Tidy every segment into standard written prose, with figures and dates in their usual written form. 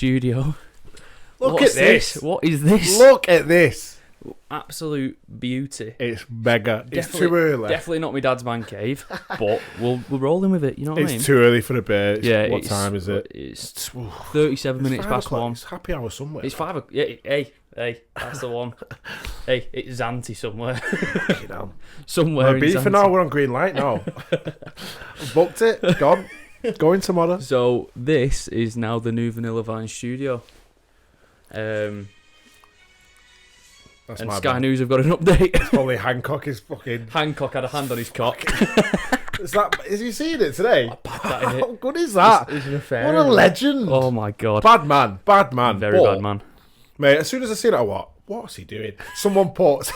studio. Look What's at this. What is this? Look at this. Absolute beauty. It's mega. It's Definitely- too early. Definitely not my dad's man cave, but we'll roll in with it. You know what I mean? It's too early for the bear. What it's- time is it? It's Ooh, 37 it's minutes 5 past o'clock. 1. It's happy hour somewhere. It's 5 o'clock. Yeah, hey, that's the one. Hey, it's Zante somewhere. You know. Somewhere We're in beef for Zante. now. We're on green light now. Booked it. Gone. Going tomorrow. So this is now the new Vanilla Vine studio. That's And my Sky bad. News have got an update. Probably Hancock is fucking. Hancock had a hand on his cock. Is he seeing it today? That in How good is that? It's an affair. What a legend. Oh my god. Bad man. Bad man. Very But, bad man. Mate, as soon as I seen it, what's he doing? Someone put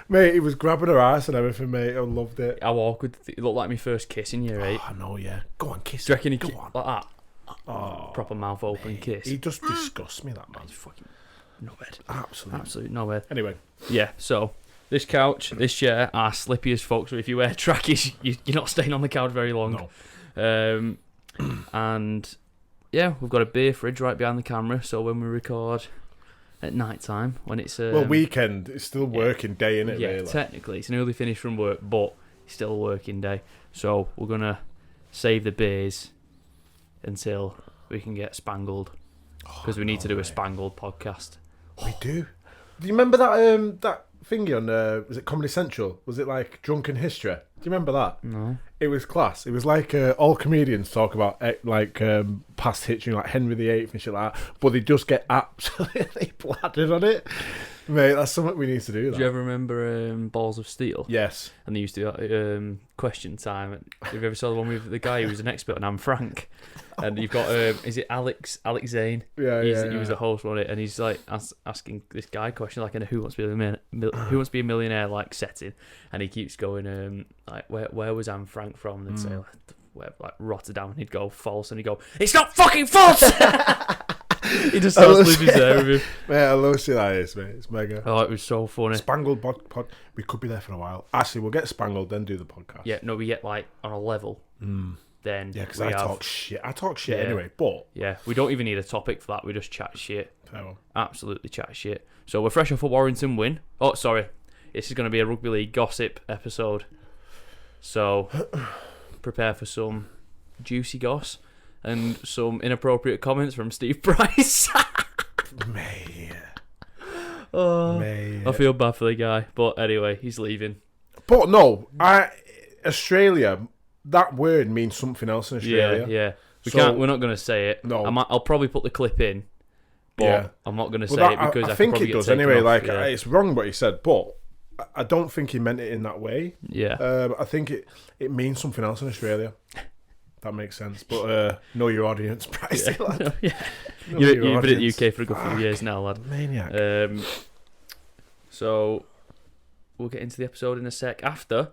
mate, he was grabbing her ass and everything, mate. I loved it. How awkward. It looked like my first kiss in year 8. Oh, no, yeah. Go on, kiss Do you reckon he Go ki- on. like that? Oh, Proper mouth open mate, kiss. He just disgusts me, that man. He's fucking knobhead. Absolutely. Absolute knobhead. Anyway. Yeah, so this couch, this chair are slippy as fuck, so if you wear trackies, you're not staying on the couch very long. No. And yeah, we've got a beer fridge right behind the camera, so when we record at night time, when it's Well, weekend, it's still working day, innit, yeah, really? technically it's an early finish from work, but it's still a working day. So we're gonna save the beers until we can get spangled, because we need to do a spangled podcast. We do. Do you remember that thingy on was it Comedy Central? Was it like Drunken History? Do you remember that? No. It was class. It was like all comedians talk about past history, like Henry VIII and shit like that, but they just get absolutely bladdered on it. Mate, that's something we need to do. Do you ever remember Balls of Steel? Yes. And they used to do question time. Have you ever saw the one with the guy who was an expert on Anne Frank? And you've got is it Alex Zane? Yeah, He yeah. was the host on it, and he's like asking this guy question like in a Who Wants to Be a Millionaire like setting, and he keeps going like where was Anne Frank from? And they'd say like Rotterdam, and he'd go false, and he'd go, it's not fucking false. He just starts losing his hair with him. Mate, I love shit like this, mate. It's mega. Oh, it was so funny. Spangled pod. We could be there for a while. Actually, we'll get Spangled, then do the podcast. Yeah, no, we get like on a level. Then Yeah, because we I have, talk shit. I talk shit Yeah. anyway, but... Yeah, we don't even need a topic for that. We just chat shit. Fair one. Absolutely chat shit. So we're fresh off a Warrington win. Oh, sorry. This is going to be a rugby league gossip episode. So prepare for some juicy goss and some inappropriate comments from Steve Price. Mate. Oh, Mate. I feel bad for the guy. But anyway, he's leaving. But no, Australia, that word means something else in Australia. Yeah. So- We're not going to say it. No. I'll probably put the clip in. But Yeah. I'm not going to Well, say that- it because I I think could it probably does get taken anyway. off, Like yeah. it's wrong what he said, but I don't think he meant it in that way. Yeah. I think it means something else in Australia. That makes sense. But know your audience, Price. lad. Yeah. Know You've your been at the audience. UK for a good few years now, lad. Maniac. So we'll get into the episode in a sec. After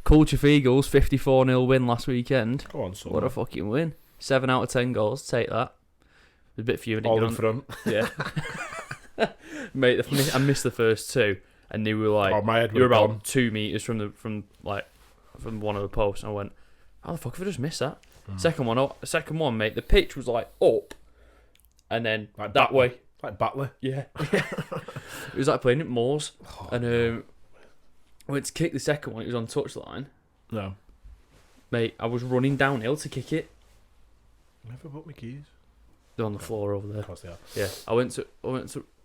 Culture Eagles 54-0 win last weekend. Go on, son. What a fucking win! 7 out of 10 goals. Take that. There's a bit few. All in front. Yeah, mate. I missed the first two, and they were like, Oh, my head you were would have about gone. 2 meters from one of the posts. And I went, how the fuck have I just missed that? Second one, mate. The pitch was like up, and then Like that way. Like Batley. Yeah. It was like playing at Moors. And I went to kick the second one. It was on touchline. No. Mate, I was running downhill to kick it. Never put my keys. They're on the floor over there. Of course they are. Yeah. I went to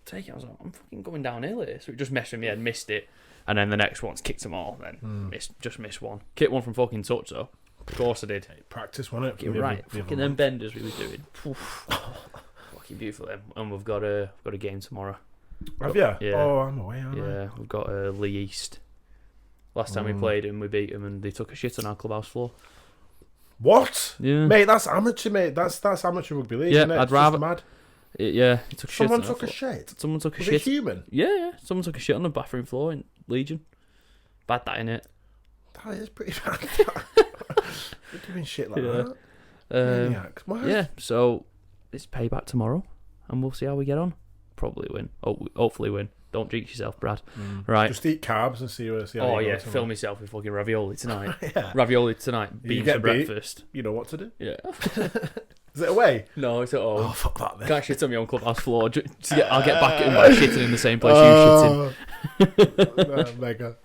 take it. I was like, I'm fucking going downhill here. So it just messed with me. I missed it. And then the next one's kicked them all. Then missed one. Kicked one from fucking touch though. Of course I did. Practice, wasn't it? You're right. Fucking them benders we was doing. Fucking beautiful them. And we've got a game tomorrow. Have you? Yeah. Oh, I'm away, aren't I? Yeah, we've got Lee East. Last time we played him, we beat them, and they took a shit on our clubhouse floor. What? Yeah, Mate, that's amateur, mate. That's amateur rugby league, Yeah, isn't it? I'd It's rather- just mad. He took a shit. Someone on our took a floor. shit. Someone took a Was shit. it human? Yeah. Someone took a shit on the bathroom floor in Legion. Bad that, innit? That is pretty bad. You're doing shit like Yeah. that. Maniacs. Why? Yeah, so it's payback tomorrow, and we'll see how we get on. Probably win. Oh, hopefully win. Don't jinx yourself, Brad. Right. Just eat carbs and see how Oh you yeah, go tomorrow. fill myself with fucking ravioli tonight. Yeah. Ravioli tonight. You Beans get for beat. breakfast. You know what to do. Yeah. Is it away? No, it's at home. Oh, fuck that then. Can't shit on me on clubhouse floor. I'll get back at him by shitting in the same place you shitting. Mega.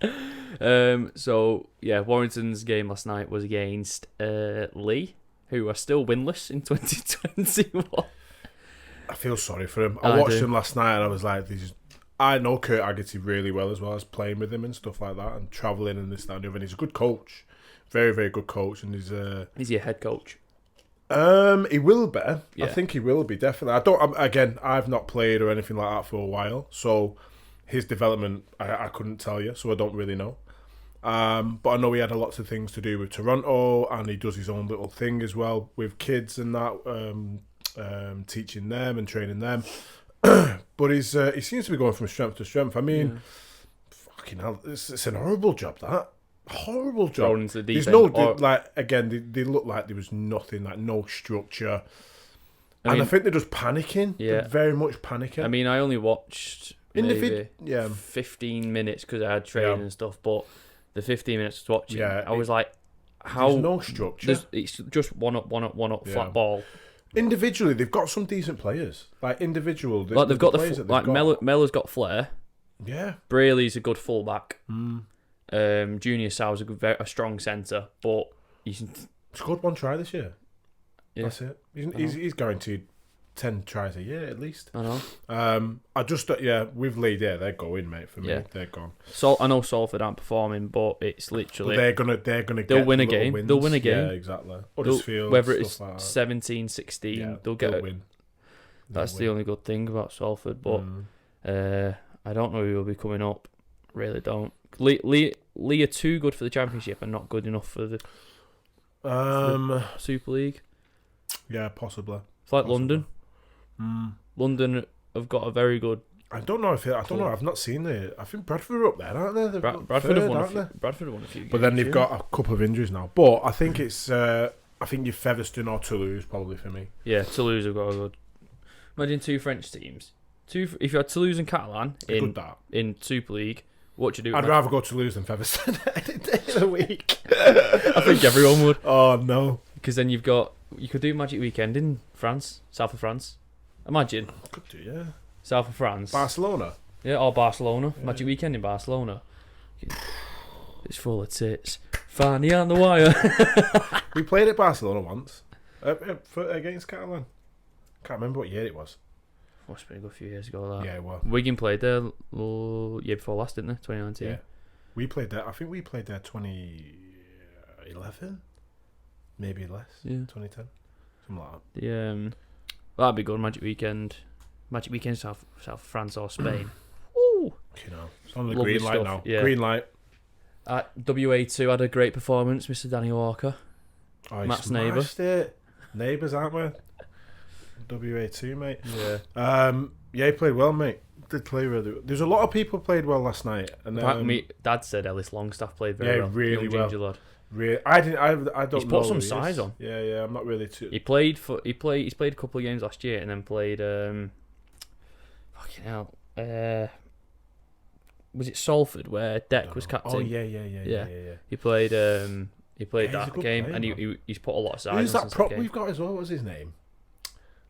So yeah, Warrington's game last night was against Lee, who are still winless in 2021. I feel sorry for him. I watched him last night and I was like, I know Kurt Haggerty really well as well as playing with him and stuff like that and travelling and this, that and the other. And he's a good coach. Very, very good coach. And he's your head coach. He will be. Yeah. I think he will be, definitely. I've not played or anything like that for a while. So his development, I couldn't tell you. So I don't really know. But I know he had lots of things to do with Toronto and he does his own little thing as well with kids and that. Teaching them and training them, but he seems to be going from strength to strength. I mean, fucking hell, it's an horrible job. That horrible job. Thrown into the deep There's no end, they look like there was nothing, like no structure, I think they're just panicking. Yeah, they're very much panicking. I mean, I only watched maybe 15 minutes because I had training and stuff, but the 15 minutes I was watching, I was like, how? There's no structure. It's just one up, flat ball. Individually, they've got some decent players. Like individual, like they've got Mellor's got flair. Yeah, Brayley's a good fullback. Junior Sau's a strong centre, but he's scored 1 try this year. Yeah. That's it. He's guaranteed 10 tries a year at least. I know. With Lee, they're going, mate. For me, they're gone. So I know Salford aren't performing, but it's literally they're gonna they'll win a game. Wins. They'll win a game. Yeah, exactly. Huddersfield, whether it's like 17-16, they'll win. That's the only good thing about Salford, but I don't know who will be coming up. Really don't. Lee are too good for the Championship and not good enough for the Super League. Yeah, possibly. It's like London. London have got a very good. I don't know. I've not seen it. I think Bradford are up there, aren't they? Bradford have won a few games. But then they've got a couple of injuries now. But I think it's. I think you're Featherstone or Toulouse probably for me. Yeah, Toulouse have got a good. Imagine 2 French teams. If you had Toulouse and Catalan in Super League, what would you do? I'd rather go to Toulouse than Featherstone any day of the week. I think everyone would. Oh no! Because then you could do Magic Weekend in France, south of France. Imagine. Could do, yeah. South of France. Barcelona. Yeah, or Barcelona. Yeah. Magic Weekend in Barcelona. It's full of tits. Fanny on the wire. We played at Barcelona once against Catalan. Can't remember what year it was. Must have been a good few years ago. That. Yeah, it was. Wigan played there year before last, didn't they? 2019. Yeah. We played there. I think we played there 2011, maybe less. Yeah. 2010, something like that. Yeah. That'd be good. Magic Weekend, South France or Spain. Ooh. You know, it's on the green light now. Yeah. Green light. WA2 had a great performance, Mr. Danny Walker. Oh, Matt's neighbour. Neighbours, aren't we? WA2, mate. Yeah. Yeah, he played well, mate. Did play really well. There's a lot of people played well last night. And Dad said Ellis Longstaff played very well. Really well. Ginger lad. I don't know. He's put some size on. Yeah. I'm not really too. He's played a couple of games last year and then played. Fucking hell. Was it Salford where Deck was captain? Oh yeah. He played that game player, and he's put a lot of size. Who's that prop we've got as well? What's his name?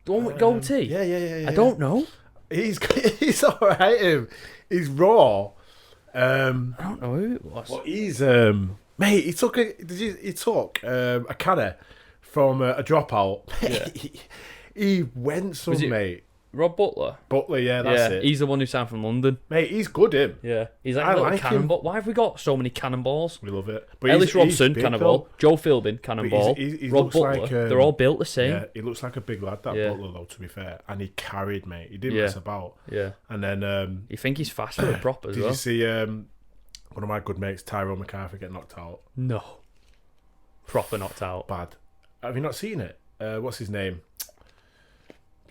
The one with goatee. Yeah. I don't know. He's alright. He's raw. I don't know who it was. Well, he's mate. He took a canner from a dropout. Yeah. He went mate. Rob Butler? Yeah, that's it. He's the one who signed from London. Mate, he's good, him. Yeah. He's like a little cannonball. Why have we got so many cannonballs? We love it. But Ellis Robson, cannonball. Joe Philbin, cannonball. He Rob Butler. like, they're all built the same. Yeah, he looks like a big lad, that Butler, though, to be fair. And he carried, mate. He didn't mess about. Yeah. And then... you think he's fast for a prop as well? Did you see one of my good mates, Tyrone McCarthy, get knocked out? No. Proper knocked out. Bad. Have you not seen it? What's his name?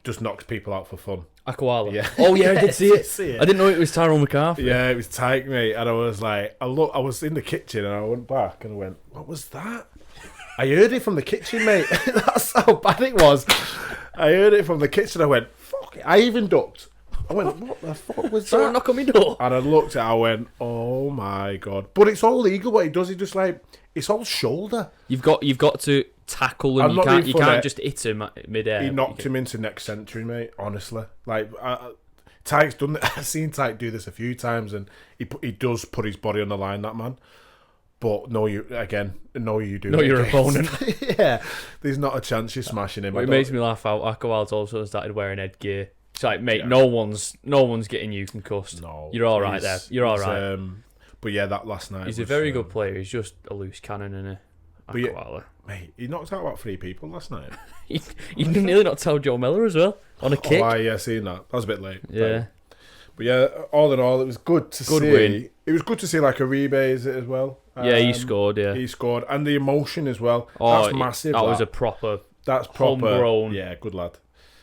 Just knocks people out for fun. Aquala. Yeah. Oh yeah, I did see it. I didn't know it was Tyrone McCarthy. Yeah, it was tight, mate. And I was like, I was in the kitchen and I went back and I went, what was that? I heard it from the kitchen, mate. That's how bad it was. I heard it from the kitchen. I went, fuck it. I even ducked. I went, what the fuck was Someone that? knock on my door. And I looked at it, I went, oh my God. But it's all legal what he does. He just like, it's all shoulder. You've got to tackle him. I'm You not being can't funny. just hit him mid-air. He knocked him into next century, mate. Honestly, like Tyke's done it. I've seen Tyke do this a few times, and he does put his body on the line. That man. But no, you do. Know your opponent. Yeah, there's not a chance you're smashing him. Well, it makes me laugh out. Akawal's also started wearing headgear. It's like, mate, no one's getting you concussed. No, you're all right there. You're all right. But yeah, that last night. He's a very good player. He's just a loose cannon, isn't he? Yeah, mate, he knocked out about 3 people last night. he nearly knocked out Joe Miller as well on a kick. Oh, yeah, seen that. That was a bit late. Yeah. But yeah, all in all, it was good to see. Win. It was good to see like Uribe as well. Yeah, he scored. Yeah, he scored, and the emotion as well. Oh, that's massive. That was a proper. That's proper. Homegrown. Yeah, good lad.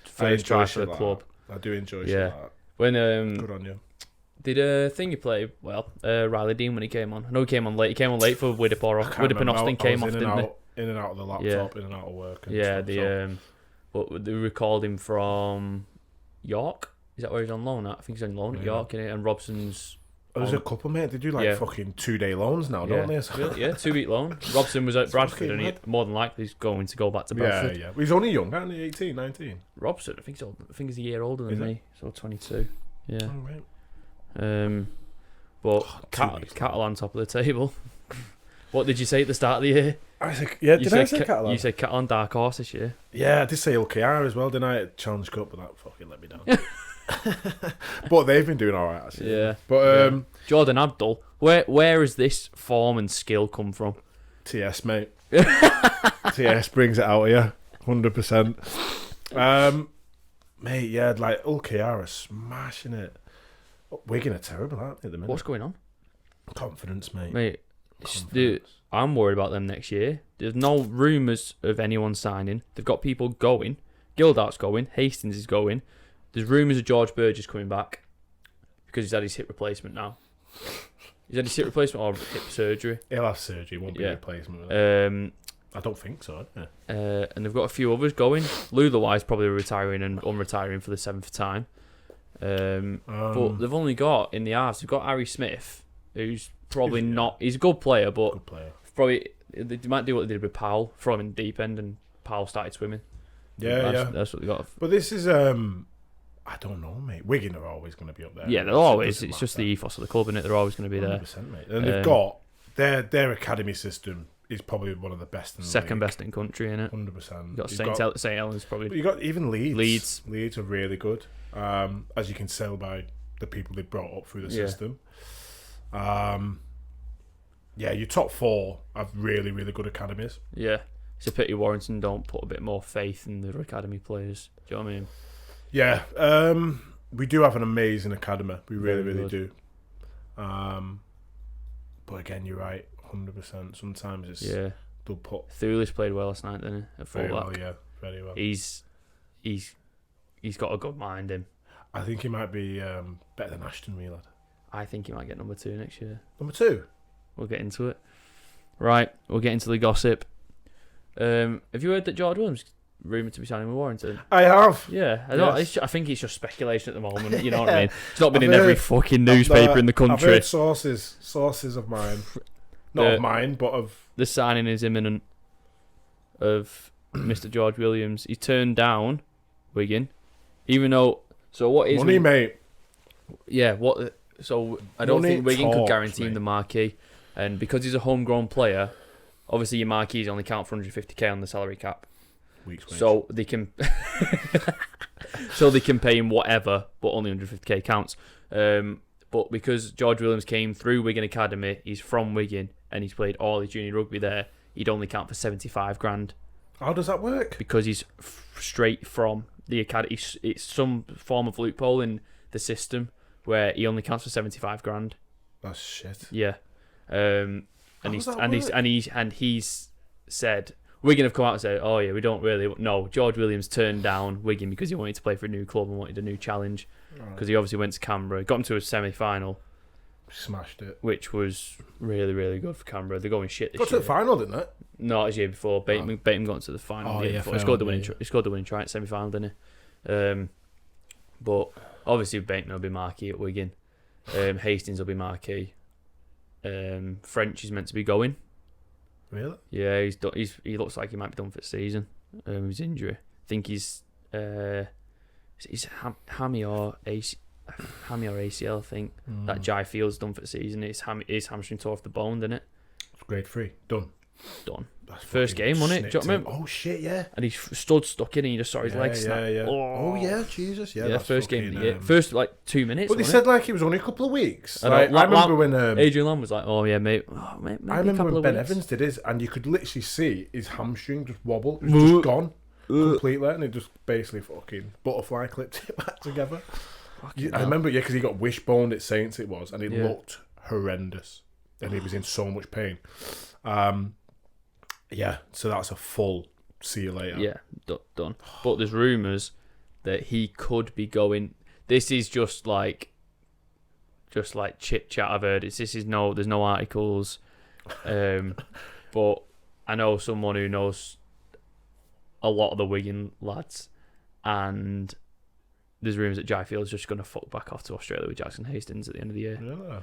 First try for the club. I do enjoy yeah. that. When good on you. Did Thingy play well? Riley Dean when he came on. I know he came on late. He came on late for Widdop and Austin came off, didn't they? In and out of the laptop, in and out of work. Yeah, stuff, but they recalled him from York. Is that where he's on loan at? I think he's on loan at York, innit? And Robson's. There's a couple, mate. They do like fucking 2-day loans now, don't they? Really? Yeah, 2-week loan. Robson was at Bradford, and he more than likely he's going to go back to Bradford. Yeah. He's only young, aren't he? 18, 19. Robson, I think he's a year older than me, so 22. Yeah. Oh, right. But Cattle on top of the table. What did you say at the start of the year? I said, did I say Catalan? You said Catalan dark horse this year. Yeah, I did say LKR as well, didn't I? At Challenge Cup, but that fucking let me down. But they've been doing all right, actually. Yeah. But Jordan Abdul, where has this form and skill come from? TS, mate. TS brings it out of you, 100%. Mate, yeah, like LKR are smashing it. Wigan are terrible, aren't they, at the minute? What's going on? Confidence, mate. Mate, I'm worried about them next year. There's no rumours of anyone signing. They've got people going. Gildart's going. Hastings is going. There's rumours of George Burgess coming back because he's had his hip replacement now. He's had his hip replacement or hip surgery. He'll have surgery, won't be a replacement. I don't think so. Yeah. And they've got a few others going. Lutherwise probably retiring and unretiring for the 7th time. But they've only got in the halves. They've got Harry Smith, who's probably not. He's a good player, but probably they might do what they did with Powell, throw him in deep end, and Powell started swimming. That's what they got. But this is I don't know, mate. Wigan are always going to be up there. Yeah, they're always. It's just the ethos of the club, isn't it? They're always going to be there. 100%, mate. And they've got their academy system is probably one of the best in the second league. best in country, innit? 100%. You got St. Helens probably. You got even Leeds. Leeds. Leeds are really good. As you can tell by the people they brought up through the system. Your top 4 have really, really good academies. Yeah. It's a pity Warrington don't put a bit more faith in their academy players. Do you know what I mean? Yeah. We do have an amazing academy. We really, really do. But again, you're right. 100%. Sometimes it's they'll put. Thulis played well last night, didn't he? At very fullback. well, yeah, very well. He's got a good mind. Him. I think he might be better than Ashton Wheeler. I think he might get number 2 next year. Number 2. We'll get into it. Right, we'll get into the gossip. Have you heard that George Williams rumoured to be signing with Warrington? I have. Yeah, I think it's just speculation at the moment. You know what I mean? It's not been in every fucking newspaper in the country. I've heard sources of mine, not of mine, but of the signing is imminent of Mr. George Williams. He turned down Wigan, even though. So what is money, mate? Yeah, what? So I don't think Wigan could guarantee him the marquee, and because he's a homegrown player, obviously your marquees only count for 150k on the salary cap. So they can, pay him whatever, but only 150k counts. But because George Williams came through Wigan Academy, he's from Wigan and he's played all his junior rugby there. He'd only count for 75 grand. How does that work? Because he's straight from the academy. It's some form of loophole in the system where he only counts for 75 grand. That's shit. Yeah. He's said. Wigan have come out and said, "Oh yeah, we don't really." No, George Williams turned down Wigan because he wanted to play for a new club and wanted a new challenge. Because he obviously went to Canberra, got him to a semi-final, smashed it, which was really, really good for Canberra. They're going shit this year. Got to the final, didn't it? No, it was the year before. Bateman got into the final. The year before. He scored the winning try at semi-final, didn't he? But obviously Bateman will be marquee at Wigan. Hastings will be marquee. French is meant to be going. Really? Yeah, he's done. He looks like he might be done for the season. His injury. I think he's hammy or ACL. I think that Jai Field's done for the season. His hamstring tore off the bone, didn't it? It's grade 3. Done. That's first game, wasn't it? Do you remember? Oh shit, yeah. And he stood stuck in, and you just saw his legs snap. Yeah. Oh yeah, Jesus, yeah. Yeah, That's first game fucking, of the year. First, like, 2 minutes. But they said like it was only a couple of weeks. I remember when Adrian Lamb was like, "Oh yeah, mate." Maybe I remember a couple when of Ben weeks. Evans did his, and you could literally see his hamstring just wobble. It was just gone completely, and it just basically fucking butterfly clipped it back together. I remember, yeah, because he got wishboned at Saints, it was, and it looked horrendous, and he was in so much pain. Yeah, so that's a full see you later. Yeah, done. But there's rumours that he could be going. This is just like chit chat. I've heard. There's no articles. But I know someone who knows a lot of the Wigan lads, and there's rumours that Jai Field's just going to fuck back off to Australia with Jackson Hastings at the end of the year. Yeah.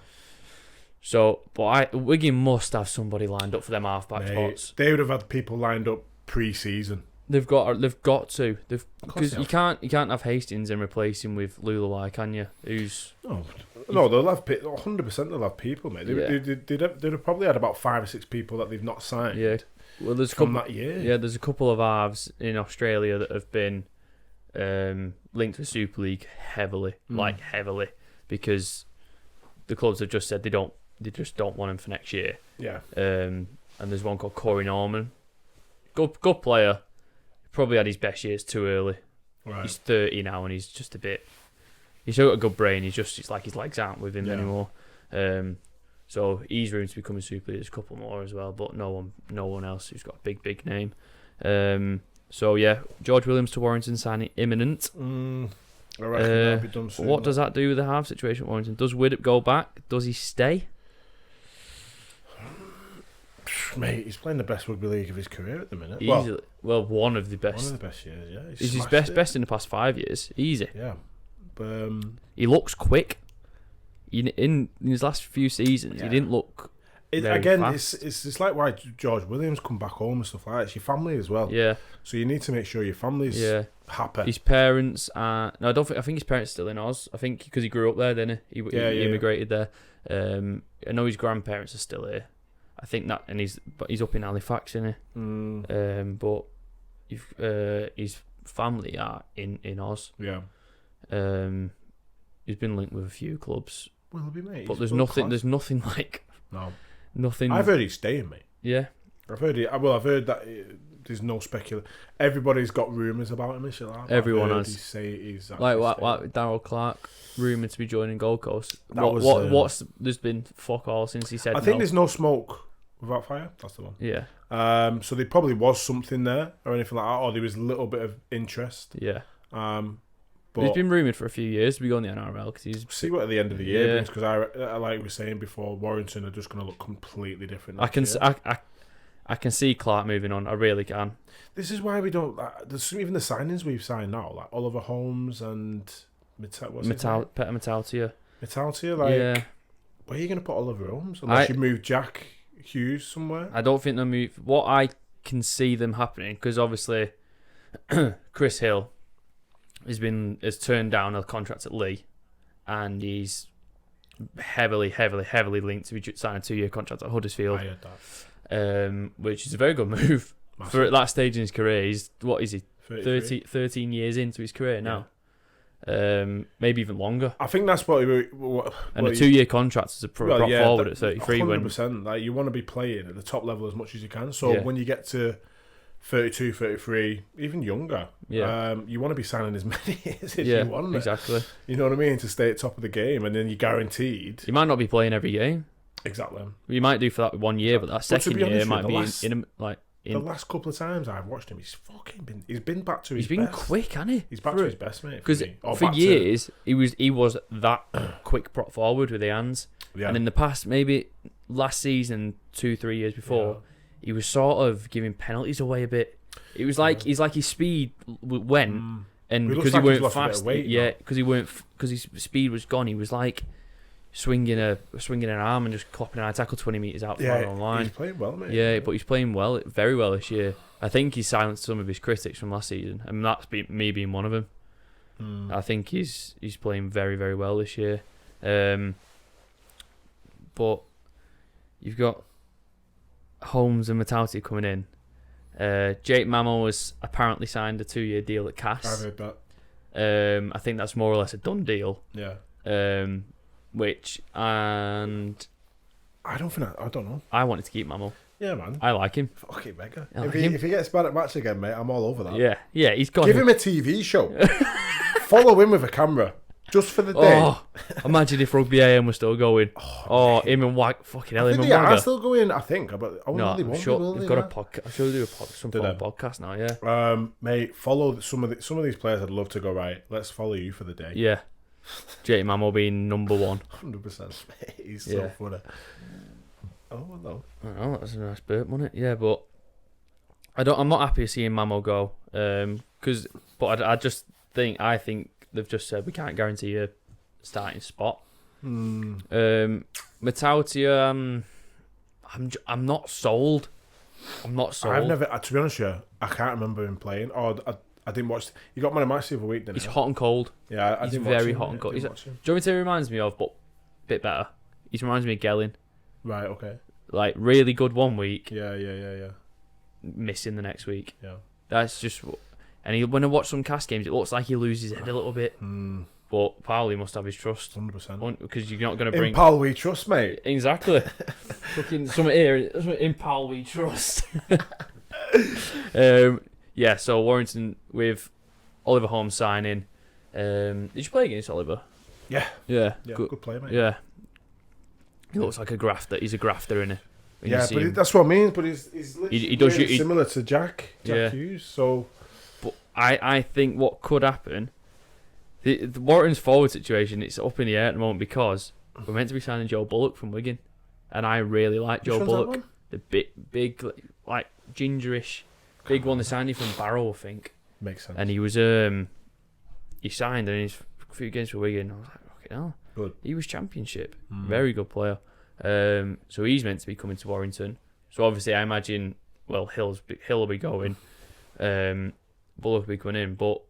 So, but Wigan must have somebody lined up for them half-back spots. They would have had people lined up pre-season. They've got to. Because you can't have Hastings and replace him with Lulawai, can you? No, they'll have 100%. They'll have people, mate. They'd have probably had about 5 or 6 people that they've not signed. Yeah. Well, there's from that year. Yeah, there's a couple of halves in Australia that have been linked to the Super League heavily, because the clubs have just said they just don't want him for next year. Yeah. And there's one called Corey Norman. Good player. Probably had his best years too early. Right. He's 30 now, and he's just a bit. He's got a good brain. It's like his legs aren't with him anymore. So he's room to become a Super League. There's a couple more as well, but no one else who's got a big name. So yeah, George Williams to Warrington signing imminent. I reckon that'll be done soon. What does that do with the half situation at Warrington? Does Widdop go back? Does he stay? Mate, he's playing the best rugby league of his career at the minute. Easily. Well, one of the best. One of the best years, yeah. He's his best in the past 5 years. Easy. Yeah. He looks quick. In his last few seasons, he didn't look very fast. It's like why George Williams come back home and stuff like that. It's your family as well. Yeah. So you need to make sure your family's happy. His parents are... No, I think his parents are still in Oz. I think because he grew up there, didn't he? He immigrated there. I know his grandparents are still here. I think that... And he's up in Halifax, isn't he? But his family are in Oz. Yeah. He's been linked with a few clubs. Well, he'll be, mate. But there's nothing like... No. Nothing... I've heard he's staying, mate. Yeah. I've heard that there's no speculation. Everybody's got rumours about him and shit like that. Everyone has. He's like Darryl Clark, rumoured to be joining Gold Coast. There's been fuck all since he said I think there's no smoke without fire. That's the one. Yeah. So there probably was something there or anything like that, or there was a little bit of interest. Yeah. But he's been rumoured for a few years to be going the NRL because he's... See what at the end of the year because I like we were saying before, Warrington are just going to look completely different. I can see Clark moving on. I really can. This is why we don't... even the signings we've signed now, like Oliver Holmes and... Peter Metaltia. Metaltia, like... Where are you going to put Oliver Holmes? Unless you move Jack Hughes somewhere? I don't think they'll move... What I can see them happening, because obviously Chris Hill has turned down a contract at Lee, and he's heavily linked to be signing a 2-year contract at Huddersfield. I heard that. Which is a very good move for at that stage in his career. He's 13 years into his career now. Maybe even longer. I think that's what a 2-year contract is a prop forward at 33. 100%. Like, you want to be playing at the top level as much as you can. So when you get to 32, 33, even younger, you want to be signing as many years as you want. Exactly. You know what I mean? To stay at top of the game, and then you're guaranteed. You might not be playing every game. Exactly. You might do for that 1 year, but that second year might be the last couple of times I've watched him, he's been back to his best. He's been quick, hasn't he? He's back to his best, mate. Because for years he was that quick prop forward with the hands, and in the past, maybe last season, 2-3 years before, he was sort of giving penalties away a bit. It was like his speed went, and because he weren't fast, because his speed was gone, he was like swinging an arm and just clopping an eye tackle 20 metres out from our own line. He's playing well, mate. Yeah, but he's playing well, very well this year. I think he's silenced some of his critics from last season, and that's me being one of them. I think he's playing very, very well this year. But you've got Holmes and Matauti coming in. Jake Mamo has apparently signed a 2-year deal at Cass. I've heard that. I think that's more or less a done deal. Yeah. And I don't know. I wanted to keep Mamo. Yeah, man. I like him. Fucking mega. Like if he gets bad at match again, mate, I'm all over that. Yeah, he's got. Give him a TV show. Follow him with a camera. Just for the day. Oh, imagine if Rugby AM was still going. Him and Wag. Fucking hell, him and They Wagger. are still going, I think. But No, I'm sure they've got a podcast. I'm sure they do some form of podcast now, yeah. Mate, follow some of these players. I'd love to go, right, let's follow you for the day. Yeah. Jake Mamo being number one. 100%. Mate, he's so funny. Oh, no. I know, that's a nice burp, wasn't it? Yeah, but I'm not happy seeing Mamo go. But I just think they've just said we can't guarantee a starting spot. Matautia, I'm not sold. I've never, to be honest with you, I can't remember him playing. I didn't watch. He got man of match the other week, didn't he? He's hot and cold. Yeah, I he's didn't very watch him, hot and cold. Do you you know what he reminds me of? But a bit better. He reminds me of Gelling. Right. Okay. Like really good one week. Yeah. Missing the next week. Yeah. That's just. And when I watch some cast games, it looks like he loses his head a little bit. But Powley must have his trust. 100%. Because you're not going to bring. In Powell we trust, mate. Exactly. Fucking something here. In Powell we trust. Yeah. So Warrington with Oliver Holmes signing. Did you play against Oliver? Yeah. Yeah. Good player, mate. Yeah. He looks like a grafter. He's a grafter, isn't he? Yeah, but that's what I mean. But he's literally similar to Jack Hughes. So, but I think what could happen, the Warrington's forward situation, it's up in the air at the moment because we're meant to be signing Joe Bullock from Wigan, and I really like Joe Bullock. The big like gingerish, big one. They signed him from Barrow, I think. Makes sense. And he was he signed in his few games for Wigan. I was like, okay, no. Good. He was championship. Very good player. So he's meant to be coming to Warrington. So obviously I imagine, well, Hill will be going. Bullock will be coming in. But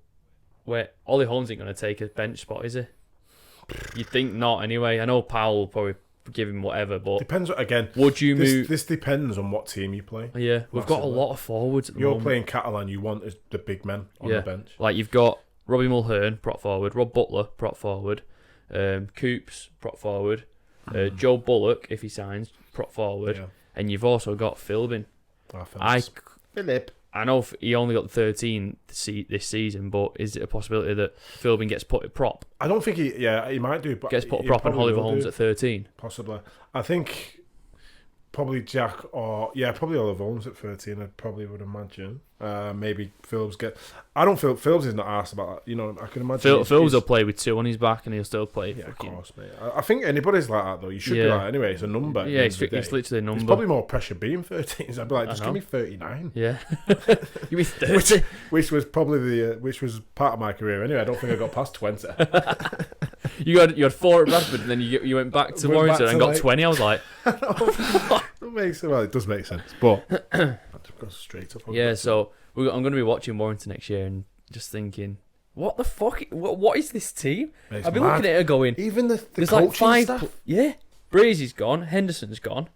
Ollie Holmes ain't going to take a bench spot, is he? You'd think not anyway. I know Powell will probably give him whatever, but... Depends, again. Would you move... This depends on what team you play. Yeah, we've got a lot of forwards at the moment. You're playing Catalan, you want the big men on the bench. Like you've got Robbie Mulhern, prop forward, Rob Butler, prop forward, Coops, prop forward, Joe Bullock, if he signs, prop forward, and you've also got Philbin. Philip. I know he only got 13 this season, but is it a possibility that Philbin gets put at prop? I don't think he might do, but gets put at prop and Oliver Holmes at 13. Possibly. I think probably Jack probably Oliver Holmes at 13. I probably would imagine. Maybe Phillips I don't feel Phillips is not asked about that. You know, I can imagine Phillips will play with 2 on his back, and he'll still play. Yeah, of course, mate. I think anybody's like that though. You should be like anyway. It's a number. Yeah, it's literally a number. It's probably more pressure being 13. I'd be like, just give me 39. Yeah, give me 30. Which was probably which was part of my career anyway. I don't think I got past 20. You had 4 at Bradford, and then you went back to Warrington and got 20. I was like, it does make sense, but I've got straight up. Yeah, so I'm going to be watching Warrington next year and just thinking, what the fuck? What is this team? I've been looking at it going, even the there's coaching like 5 staff. Brazy's gone, Henderson's gone.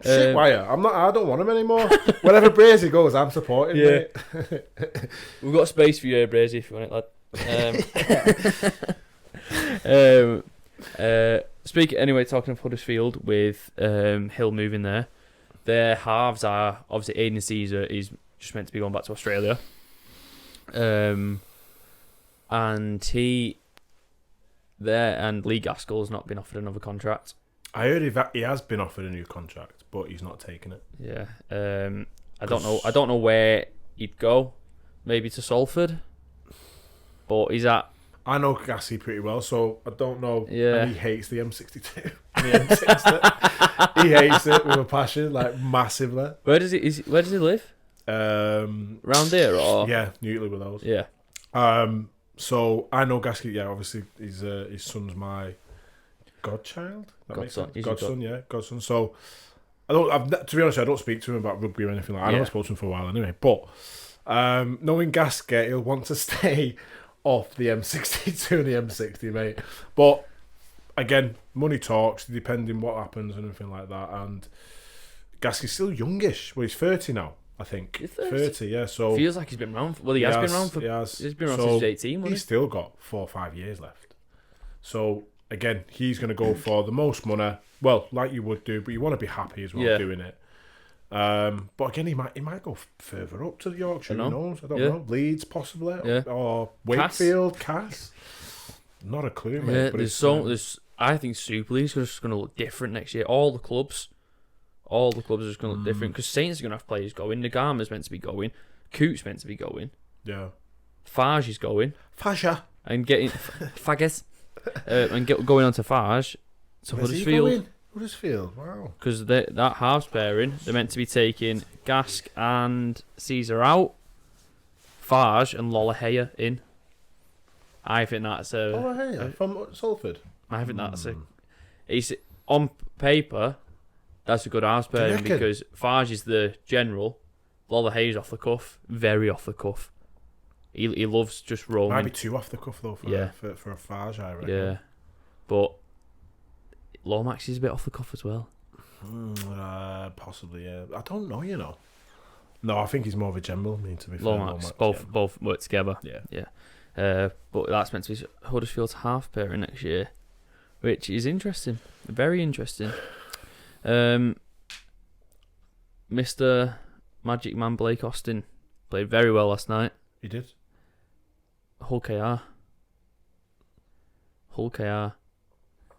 Shit, wire. I don't want him anymore. Wherever Brazy goes, I'm supporting. Yeah, we've got space for you, Brazy, if you want it, lad. Talking of Huddersfield with Hill moving there, their halves are obviously Aidan Caesar is just meant to be going back to Australia, and Lee Gaskell's not been offered another contract. I heard he has been offered a new contract, but he's not taken it. Yeah, I don't know where he'd go. Maybe to Salford, but he's at. I know Gassy pretty well, so I don't know. Yeah, and he hates the M62. He hates it with a passion, like massively. Where does he live? Round here, or usually with those. Yeah. So I know Gassy. Yeah, obviously his son's my godchild. That makes Godson. sense. Godson, yeah, godson. So to be honest, I don't speak to him about rugby or anything like that. I haven't spoken to him for a while anyway. But knowing Gasket, he'll want to stay off the M62 and the M60, mate. But again, money talks, depending what happens and everything like that. And Gasket's still youngish. Well, he's 30 now, I think. He's 30, yeah. So feels like he's been around. Well, he has been around for. He's been around since he's 18. He's still got 4 or 5 years left. So again, he's going to go for the most money. Well, like you would do, but you want to be happy as well doing it. But again, he might go further up to the Yorkshire. Who knows? I don't know. Leeds, possibly, or Wakefield, Cass. Not a clue, mate. Yeah, but there's. I think Super League's just going to look different next year. All the clubs are just going to look different because Saints are going to have players going. Nagama's meant to be going. Coote's meant to be going. Yeah. Farge is going. Fascia. And getting Faggers. Going on to Farge. So Huddersfield. Huddersfield, wow. Because that halves pairing, they're meant to be taking Gask and Caesar out, Farge and Lollahea in. I think that's a... Lollahea from Salford? I think that's a... It's, on paper, that's a good halves pairing because Farge is the general, Lollahea's off the cuff, very off the cuff. He loves just roaming. Might be too off the cuff though for a Farge, I reckon. Yeah, but Lomax is a bit off the cuff as well. Possibly, yeah. I don't know, you know. No, I think he's more of a general. To be fair, Lomax, both work together. Yeah. But that's meant to be Huddersfield's half pairing next year, which is interesting, very interesting. Mr. Magic Man Blake Austin played very well last night. He did. Hull KR.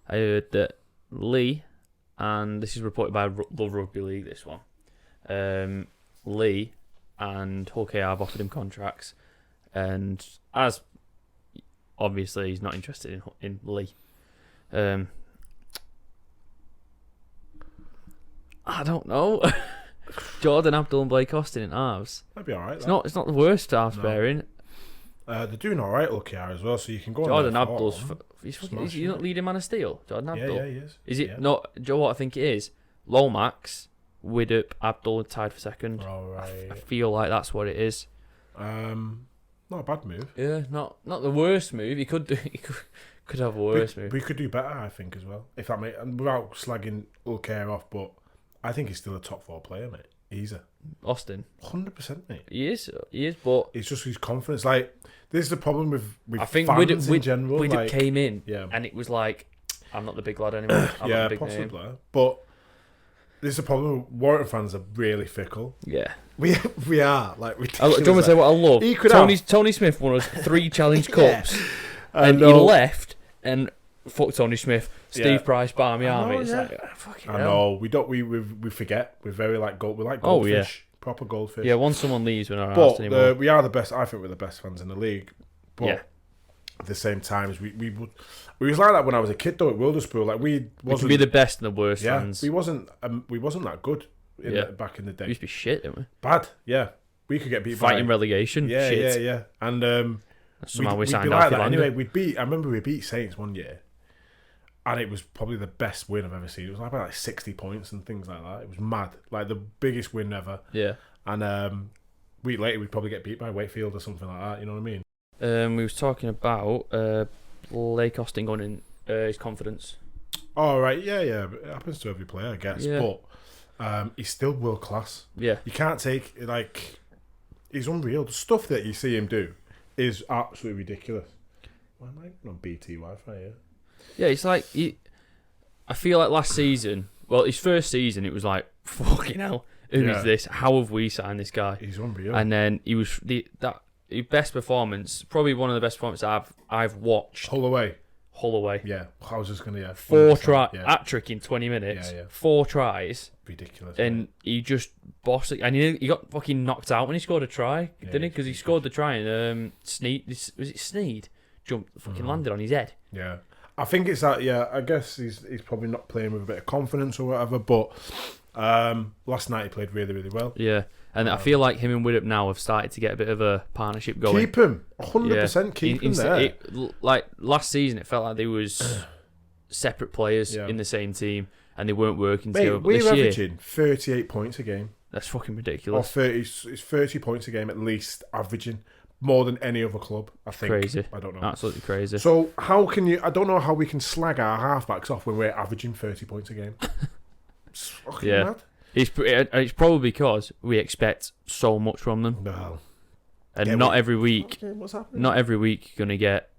I heard that Lee, and this is reported by the Rugby League, this one. Lee and Hull KR have offered him contracts, and as obviously he's not interested in Lee. I don't know. Jordan Abdul and Blake Austin in halves. That'd be alright. It's not the worst halves pairing. They're doing alright, OKR as well, so you can go Jordan on Abdul's is he not leading man of steel? Jordan Abdul? Yeah, he is. Is it not? Do you know what I think it is? Lomax, Widdop, Abdul tied for second. Alright. I feel like that's what it is. Not a bad move. Yeah, not the worst move. He could have a worse move. We could do better, I think, as well. If that mate, and without slagging OKR off, but I think he's still a top 4 player, mate. Easy. Austin. 100%, mate. He is, but it's just his confidence. Like, this is the problem with I think fans in general. Widdop came in, and it was like, I'm not the big lad anymore. I'm not the big possibly. Name. But this is the problem. Warrington fans are really fickle. Yeah, we are like. Do you want me to say what I love? Tony Smith won us 3 Challenge Cups, and he left and fuck Tony Smith. Steve Price, Barmy Army. It's like, fucking hell. I know. We don't. We forget. We're very like gold. We like goldfish. Proper goldfish. Yeah. Once someone leaves, we're not asked anymore. We are the best. I think we're the best fans in the league. But at the same time, we was like that when I was a kid though at Wilderspool. Like we could be the best and the worst fans. We wasn't that good back in the day. We used to be shit, didn't we? Bad. Yeah. We could get beat fighting relegation. Yeah, shit. yeah. And somehow we we'd signed be like that anyway. I remember we beat Saints one year. And it was probably the best win I've ever seen. It was like 60 points and things like that. It was mad. Like the biggest win ever. Yeah. And a week later, we'd probably get beat by Wakefield or something like that. You know what I mean? We was talking about Blake Austin going in his confidence. Oh, right. Yeah. It happens to every player, I guess. Yeah. But he's still world class. Yeah. You can't take, he's unreal. The stuff that you see him do is absolutely ridiculous. Why am I on BT Wi-Fi here? Yeah, it's like I feel like last season. Well, his first season, it was like fucking hell. Who is this? How have we signed this guy? He's unreal. And then he was his best performance, probably one of the best performances I've watched. Hull away. Yeah, I was just gonna 4 tries, hat trick in 20 minutes. Yeah. 4 tries. Ridiculous. And he just bossed it, and he got fucking knocked out when he scored a try, didn't he? Because he scored the try and Sneed. Was it Sneed? Jumped, fucking landed on his head. Yeah. I think it's that. Yeah, I guess he's probably not playing with a bit of confidence or whatever. But last night he played really, really well. Yeah, and I feel like him and Widdop now have started to get a bit of a partnership going. Keep him 100%. Keep him there. Like last season, it felt like they was separate players in the same team, and they weren't working together. But we're this year, averaging 38 points a game. That's fucking Or ridiculous. 30, it's 30 points a game at least, averaging more than any other club, I think. Crazy. I don't know. Absolutely crazy. So how can you... I don't know how we can slag our halfbacks off when we're averaging 30 points a game. It's fucking mad. It's probably because we expect so much from them. No. And not every week... What's happening? Not every week you're going to get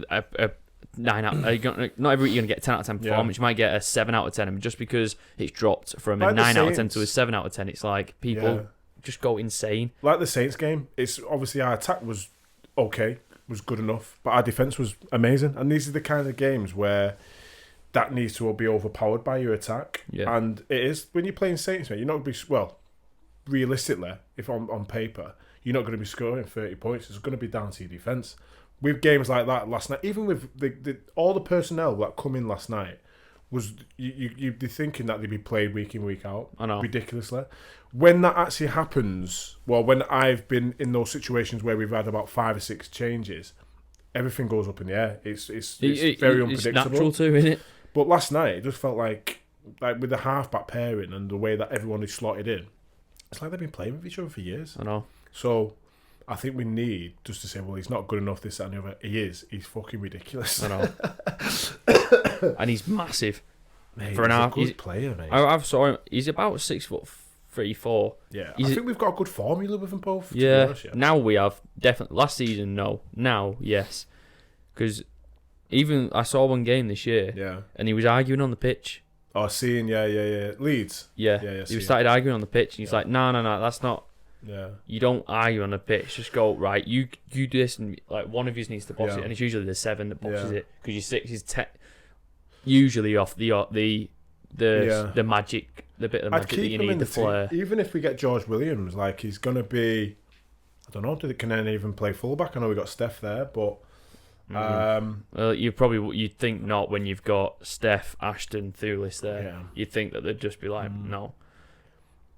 a 9 out. Not every week you're going to get a 10 out of 10 performance. You might get a 7 out of 10. And just because it's dropped from a 9 out of 10 to a 7 out of 10, it's like people just go insane. Like the Saints game, it's obviously our attack was okay, was good enough, but our defence was amazing. And these are the kind of games where that needs to be overpowered by your attack. Yeah. And it is, when you're playing Saints, mate, you're not going to be... Well, realistically, if on paper, you're not going to be scoring 30 points. It's going to be down to your defence. With games like that last night, even with all the personnel that come in last night, was you'd be thinking that they'd be played week in, week out. I know. Ridiculously. When that actually happens, well, when I've been in those situations where we've had about 5 or 6 changes, everything goes up in the air. It's very unpredictable. It's natural too, isn't it? But last night, it just felt like with the half-back pairing and the way that everyone is slotted in, it's like they've been playing with each other for years. I know. So I think we need just to say, well, he's not good enough, this, that, and the other. He is. He's fucking ridiculous. I know. And he's massive. Mate, for an half. He's a good player, mate. I've saw him. He's about 6'3", 4". Yeah, I think we've got a good formula with them both. To be Yeah. honest, Now we have definitely. Last season, no. Now, yes. Because even I saw one game this year. Yeah. And he was arguing on the pitch. Oh, seeing, yeah. Leeds. Yeah. He started arguing on the pitch, and he's like, "No, that's not." Yeah. You don't argue on the pitch. Just go right. You do this, and like one of you needs to boss Yeah. it, and it's usually the 7 that bosses Yeah. it because your 6 is usually off the magic, the bit of the magic that you need, the flair. Even if we get George Williams, like he's gonna be, I don't know, can any even play fullback? I know we got Steph there, but well, you'd think not when you've got Steph, Ashton, Thulis there. Yeah. You'd think that they'd just be like, no.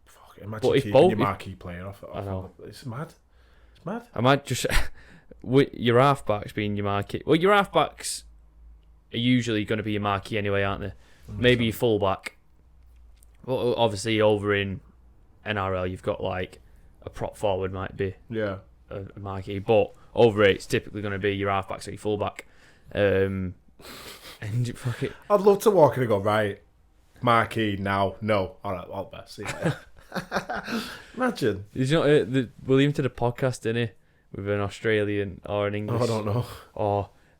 Fuck, imagine keeping your marquee player off. I know. It's mad. It's mad. I might just with your halfbacks being your marquee. Well, your halfbacks are usually going to be your marquee anyway, aren't they? Maybe your fullback. Well, obviously over in NRL you've got like a prop forward might be a marquee, but over it it's typically going to be your halfbacks or your fullback. And fuck it. I'd love to walk in and go, right, marquee now. No, all right, all best. See you later. Imagine. Did you know William did a podcast, didn't he, with an Australian or an English? I don't know.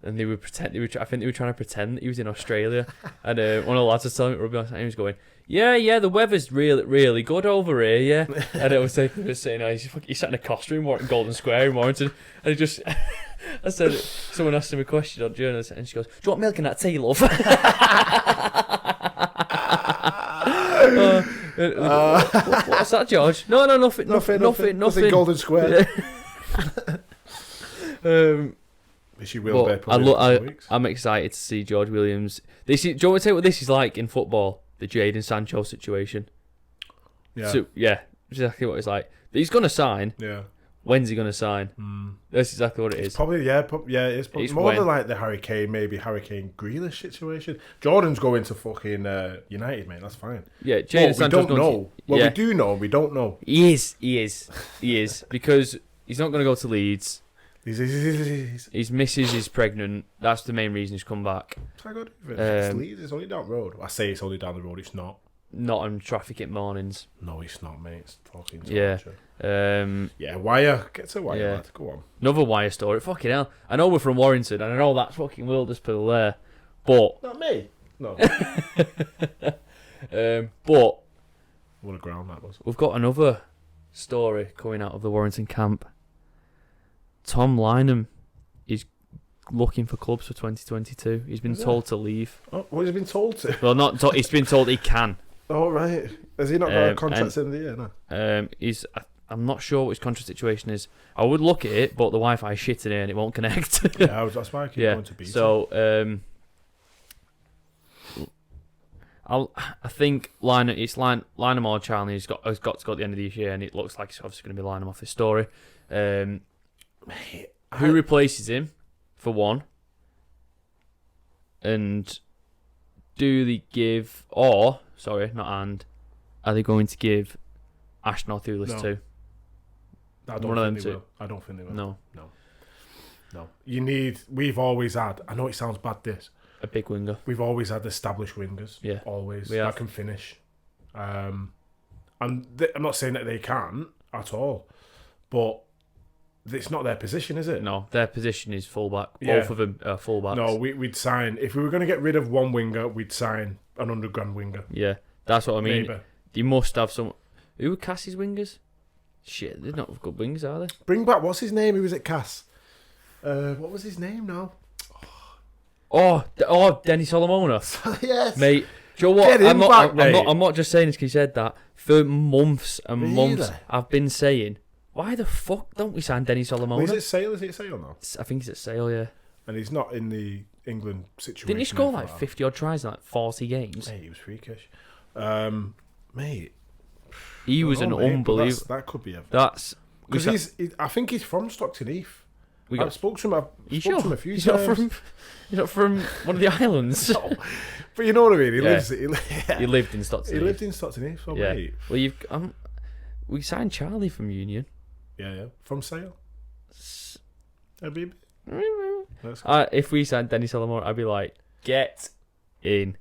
And they would pretend. I think they were trying to pretend that he was in Australia. And one of the lads was telling me rugby last night, he was going, "Yeah, the weather's really, really good over here, yeah." And it was like, he was saying, he's sat in a costume in Golden Square in Warrington, and he just, I said, someone asked him a question on journalist, and she goes, "Do you want milk in that tea, love?" What's that, George? No, nothing. Golden Square. She will be I'm excited to see George Williams. Do you want to tell you what this is like in football? The Jadon Sancho situation. Yeah. So, exactly what it's like. But he's going to sign. Yeah. When's he going to sign? That's exactly what it is. Probably, it's probably more than like the Hurricane Grealish situation. Jordan's going to fucking United, mate. That's fine. Yeah, Jadon Sancho's we don't know. We do know. We don't know. He is because he's not going to go to Leeds. His missus is pregnant. That's the main reason he's come back. It's Leeds. It's only down the road. I say it's only down the road. It's not. Not on traffic at mornings. No, it's not, mate. It's fucking torture. Wire. Get to Wire, lad. Go on. Another Wire story. Fucking hell. I know we're from Warrington, and I know that's fucking Wilderspool there, but not me. No. But what a ground that was. We've got another story coming out of the Warrington camp. Tom Lynham is looking for clubs for 2022. He's been told to leave. Oh, what has he been told to? Well, not he's been told he can. Oh, right. Has he not got a contract in the year? No. I'm not sure what his contract situation is. I would look at it, but the Wi-Fi is shit in here and it won't connect. That's why I keep going to beat. So, I think Lynham or Charlie has got to go at the end of the year, and it looks like it's obviously going to be Lynham off this story. Who replaces him, for one? And do they give, or sorry, not and, are they going to give Ashton or Thulis No. too? I don't One of think them they two. will. I don't think they will. No, No. You need. We've always had. I know it sounds bad. a big winger. We've always had established wingers. Yeah, Always. we That have. can finish. And I'm not saying that they can't at all, but it's not their position, is it? No, their position is fullback. Yeah. Both of them are fullbacks. No, we'd sign if we were going to get rid of one winger, we'd sign an $100,000 winger. Yeah, that's what I mean. Maybe. You must have some. Who are Cassie's wingers? Shit, they're not good wingers, are they? Bring back what's his name? Who was at Cass? What was his name now? Oh, Denny Solomona. Yes, Mate, do you know what? Get him back, I'm not just saying this because you said that. For months and months, Really? I've been saying, why the fuck don't we sign Denny Solomona? Is it Sale? Is it Sale now? I think he's at Sale, yeah. And he's not in the England situation. Didn't he score for like that. 50 odd tries in like 40 games? Mate, he was freakish. Mate, He was an but unbelievable. That could be a That's because I think he's from Stockton Heath. we I've got. spoke to him. I've You spoke sure? to him a few He's times. not from. He's not from one of the islands. No, but you know what I mean. He Yeah. lives. He lived in Stockton. He lived in Stockton Heath. So Yeah. mate. Well, you've. We signed Charlie from Union. Yeah. From Sale. That'd be. That's If we signed Denny Solomon, I'd be like, get in.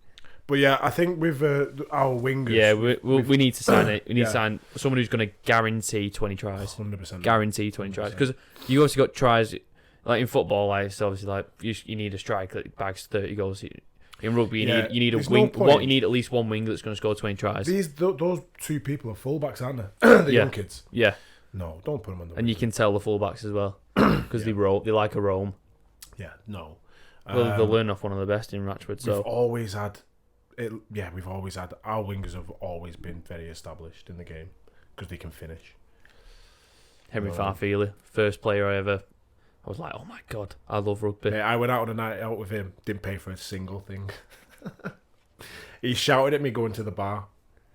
But yeah, I think with our wingers, Yeah, we need to sign it. We need Yeah. to sign someone who's going to guarantee 20 tries. 100%. Guarantee 20 tries. Because you obviously got tries, like in football, like it's obviously like you need a striker that bags 30 goals. In rugby, you need a there's wing. no point. You need at least one wing that's going to score 20 tries. Those two people are fullbacks, aren't they? The young kids. Yeah, No, don't put them on the. and you can tell the fullbacks as well because they roam. They like a roam. Yeah, no. Well, they'll learn off one of the best in Ratchford. We've So always had it. Yeah, we've always had our wingers have always been very established in the game because they can finish. Henry No. Farfeely, first player I ever. I was like, oh my god, I love rugby. Mate, I went out on a night out with him. Didn't pay for a single thing. He shouted at me going to the bar.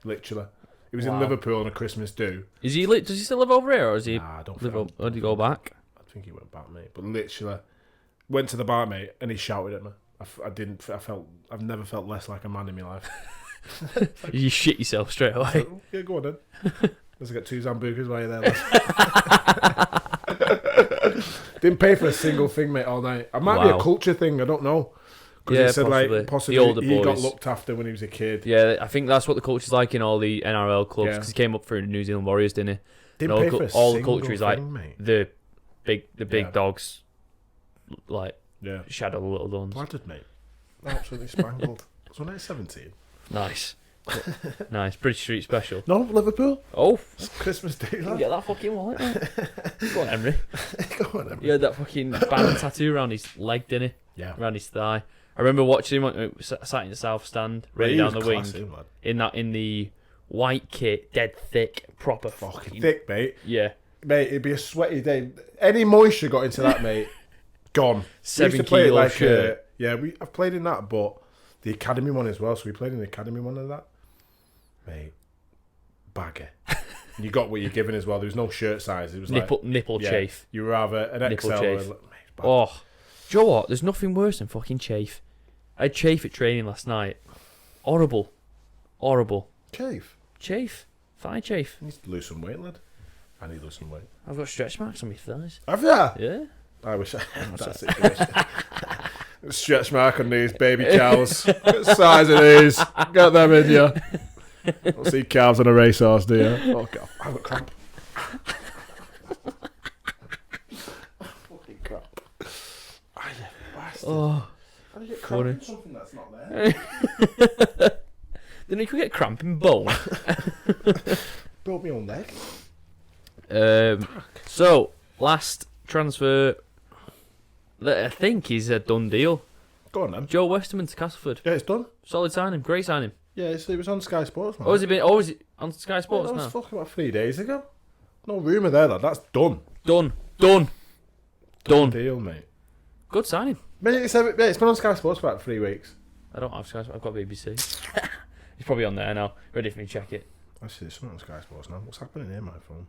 Literally, he was in Wow. Liverpool on a Christmas do. Is he? Does he still live over here, or is he? Nah, I don't. Live think- or did he go back? I think he went back, mate. But literally, went to the bar, mate, and he shouted at me. I've never felt less like a man in my life. You shit yourself straight away. Yeah, go on then. Let's get 2 Zambucas while you're there. Didn't pay for a single thing, mate, all night. It might be a Wow. culture thing. I don't know. Because Yeah, he said possibly. like possibly The older he got boys. looked after when he was a kid. Yeah, I think that's what the culture's like in all the NRL clubs Yeah. because he came up through the New Zealand Warriors, didn't he? Didn't And pay for a all the single culture is thing, like mate. the big Yeah. dogs, like Yeah, shadow the little ones. planted, mate. Absolutely spangled. So now 17. Nice, nice. British Street Special. No, Liverpool. Oh, It's Christmas Day. you Lad. get that fucking wallet, mate. Go on, Henry. Go on, then. He had that fucking band tattoo around his leg, didn't he? Yeah. Around his thigh. I remember watching him when he sat in the south stand, ready He down was the wing, classy, lad. in the white kit, dead thick, proper Fucking thick, mate. Yeah, Mate, it'd be a sweaty day. Any moisture got into that, mate. Gone. We used 7 to play it kilo like shirt. I've played in that, but the academy one as well. So we played in the academy one of that, mate. Bagger. You got what you're given as well. There was no shirt size. It was nipple yeah, chafe. You were either an Nipple XL chafe. or mate, it's bad. Oh, do you know what? There's nothing worse than fucking chafe. I had chafe at training last night. Horrible. Chafe. Chafe. Thigh chafe. You need to lose some weight, lad. I need to lose some weight. I've got stretch marks on my thighs. Have you? Yeah. I wish I had that situation. Stretch mark on these baby cows. What size it is. Get them in you. Don't see calves on a racehorse, do you? Oh, God. I've got cramp. Fucking crap. I bastard. Oh. How do you get funny. cramp in something that's not there? Then you could get cramp in bone. Built my own leg. So, last transfer that I think is a done deal. Go on, then. Joe Westerman to Castleford. Yeah, it's done. Solid signing. Great signing. Yeah, it was on Sky Sports, man. Oh, has it been? Oh, is it on Sky Sports That was now? fucking about 3 days ago. No rumour there, lad. That's done. Done. Deal, mate. Good signing. Mate, it's been on Sky Sports for about 3 weeks. I don't have Sky. I've got BBC. It's probably on there now. Ready for me to check it. Actually, there's something on Sky Sports now. What's happening here, my phone?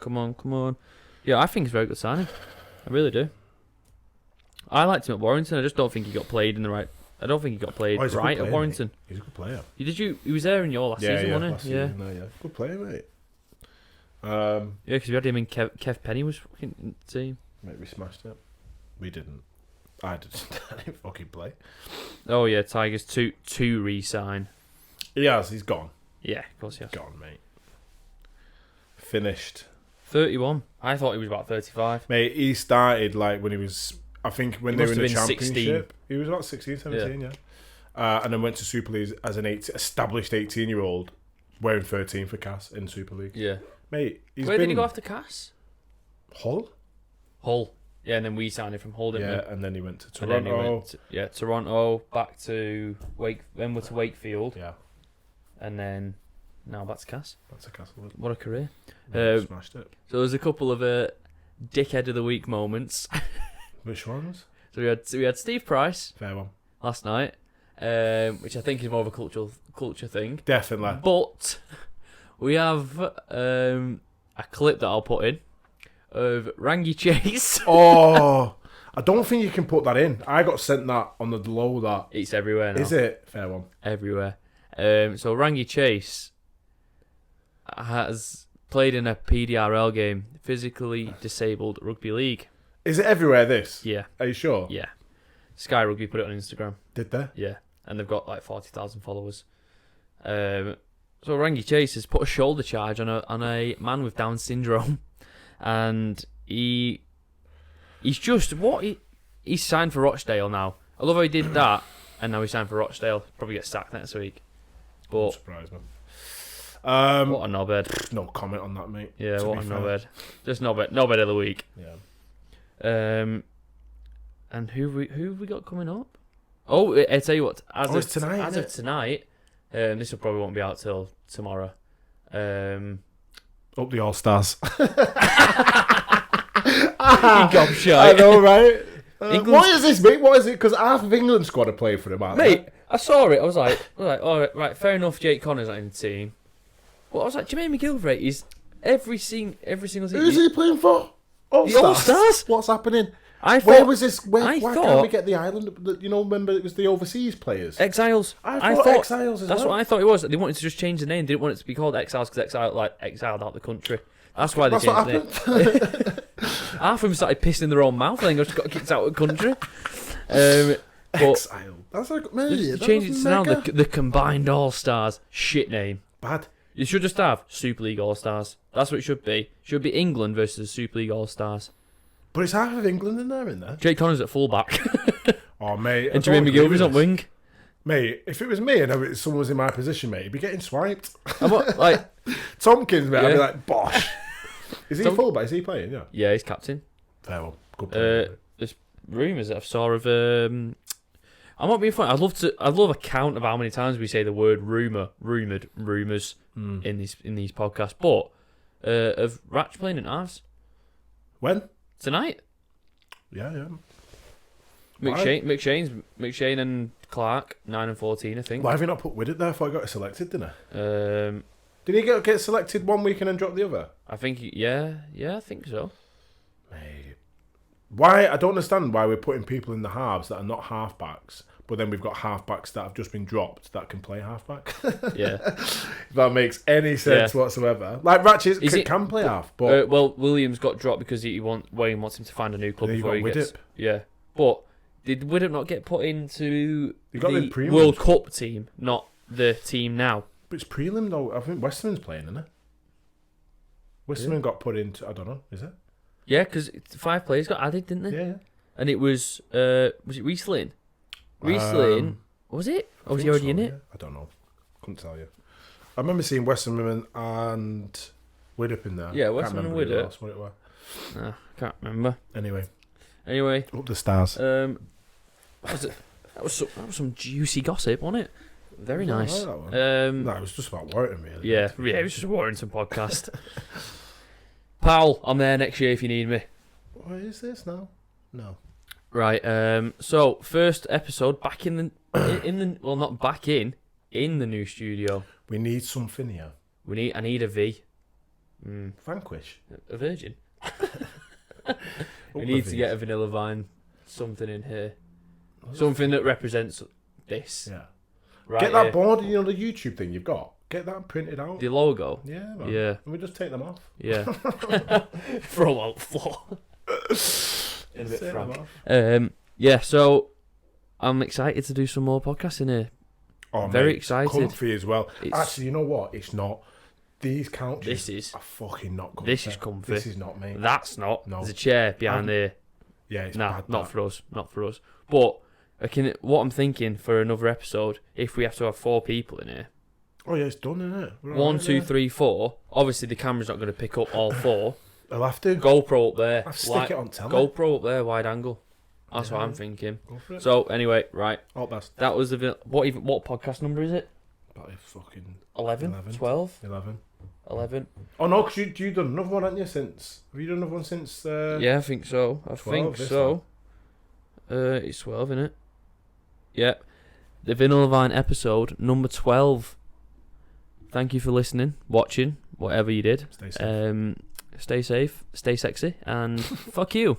Come on. Yeah, I think it's a very good signing. I really do. I liked him at Warrington. I just don't think he got played in the right I don't think he got played he's a good right player, at Warrington. mate. He's a good player. He was there in your last season, wasn't last he? Yeah. season, yeah. Good player, mate. Yeah, because we had him in Kev Penny was fucking in the team. Mate, we smashed it. We didn't. I didn't. I didn't fucking play. Oh yeah, Tigers two re-sign. He has. He's gone. Yeah, of course he has. Gone, mate. Finished. 31. I thought he was about 35. Mate, he started like when he was. I think when they were in the championship, 16. he was about 16, 17, yeah. And then went to Super League as an established 18-year-old, wearing 13 for Cass in Super League. Yeah. Mate, Where did he go after Cass? Hull. Yeah, and then we signed him from Hull, didn't we? Yeah, and then he went to And then Toronto. he went Toronto, back to then we're to Wakefield, Yeah, and then now back to Cass. that's a Castle. What a career. Smashed it. So there's a couple of dickhead of the week moments. Which ones? So we had Steve Price Fair one. last night, which I think is more of a culture thing. Definitely. But we have a clip that I'll put in of Rangi Chase. Oh, I don't think you can put that in. I got sent that on the low. That It's everywhere now. is it. Fair one. Everywhere. So Rangi Chase has played in a PDRL game, physically disabled rugby league. Is it everywhere? This? Yeah, Are you sure? yeah. Sky Rugby put it on Instagram. Did they? Yeah, and they've got like 40,000 followers. So Rangi Chase has put a shoulder charge on a man with Down syndrome, and he's signed for Rochdale now. I love how he did that, and now he's signed for Rochdale. Probably get sacked next week. But Surprise me. what a knobhead. No comment on that, mate. Yeah, to what a be fair. knobhead. Just knobhead of the week. Yeah. And who have we got coming up? Oh, I tell you what. It's tonight. As of tonight, this will probably won't be out till tomorrow. Up the All Stars. Gobshite. I know, right? England's- What is this, mate? What is it? Because half of England's squad are playing for them, aren't Mate, I saw it. I was like, all right, fair enough. Jake Connor's not in the team. Well, I was like, Jermaine McGilvray is every single season. Who's he playing for? The All-Stars? What's happening? I thought, Where was this? I why thought- can't we get the island? Remember it was the overseas players. Exiles. I thought Exiles as That's well. what I thought it was. They wanted to just change the name. They didn't want it to be called Exiles because exiled out the country. That's why they That's what changed the name. Half of them started pissing in their own mouth. I think I just got kicked out of the country. But Exile. That's like, mate, they that changed it was to now mega. the Combined All Stars. Shit name. Bad. You should just have Super League All Stars. That's what it should be. It should be England versus Super League All Stars. But it's half of England in there. Jake Connors at fullback. Oh, mate. And Jermaine McGilvery's on wing. Mate, if it was me and someone was in my position, mate, he'd be getting swiped. I'm what, like, Tompkins, mate, I'd be Yeah. like, bosh. Is he fullback? Is he playing? Yeah. yeah, he's captain. Fair one. Good player. There's rumours that I've saw of. I'm not being funny. I'd love a count of how many times we say the word rumours in these podcasts. But of Ratch playing in halves When? tonight. Yeah. McShane and Clark 9 and 14, I think. Why have you not put Widdett there before he got selected, didn't he? Um, Did he get selected one week and then drop the other? I think yeah, I think so. Mate. Why? I don't understand why we're putting people in the halves that are not halfbacks, but then we've got halfbacks that have just been dropped that can play halfback. Yeah. If that makes any sense whatsoever. Like Ratchet can play half, but well, Williams got dropped because Wayne wants him to find a new club Then you before got he gets. Widdop. Yeah, but did Widdop not get put into You got the the prelims. World Cup team, not the team now? it's prelim though. I think Westerman's playing, isn't it? Westerman got put into. I don't know. Is it? Yeah, because 5 players got added, didn't they? Yeah. And it was it Reece Lynn? Reece Lynn, was it? Or was he already in it? Yeah. I don't know. Couldn't tell you. I remember seeing Westerman and Widdop in there. Yeah, Can't Westerman and remember who Widdop. else, what it was. Nah, can't remember. Anyway, up the stars. That was some juicy gossip, wasn't it? Very Yeah, I nice. like that one. No, it was just about Warrington, really. yeah, it was just a Warrington podcast. Pal, I'm there next year if you need me. What is this now? No. Right. So first episode back in the well, not back in the new studio. We need something here. I need a V. Vanquish. A virgin. We Up need the to Vs. get a vanilla vine, something in here, something that represents this. Yeah. Right Get that here. board, you know, the YouTube thing you've got. Get that printed out. The logo. Yeah, man. Yeah. And we just take them off. Yeah. Throw out floor. In a bit Take them frank. off. Yeah, so I'm excited to do some more podcasting here. Oh, Very mate, excited. Comfy as well. It's- Actually, you know what? It's not. These couches This is. are fucking not comfy. This is comfy. This is not me. That's not. No. There's a chair behind there. Yeah, it's Nah, bad. not that. for us. Not for us. But what I'm thinking for another episode, if we have to have 4 people in here, Oh yeah, it's done, isn't it? 1, 2, 3, 4. Obviously, the camera's not going to pick up all 4. I'll have to. GoPro up there. I'll stick it on telly. GoPro up there, wide angle. That's what I'm thinking. Go for it. So anyway, right. Oh, that's That was the what podcast number is it? about fucking 11, 12, 11. 11. Oh no, because you done another one, haven't you? Have you done another one since? Yeah, I think so. I 12, think this so. It's 12, isn't it? Yeah. The Vinyl Vine episode number 12. Thank you for listening, watching, whatever you did. Stay safe. Stay safe, stay sexy, and fuck you.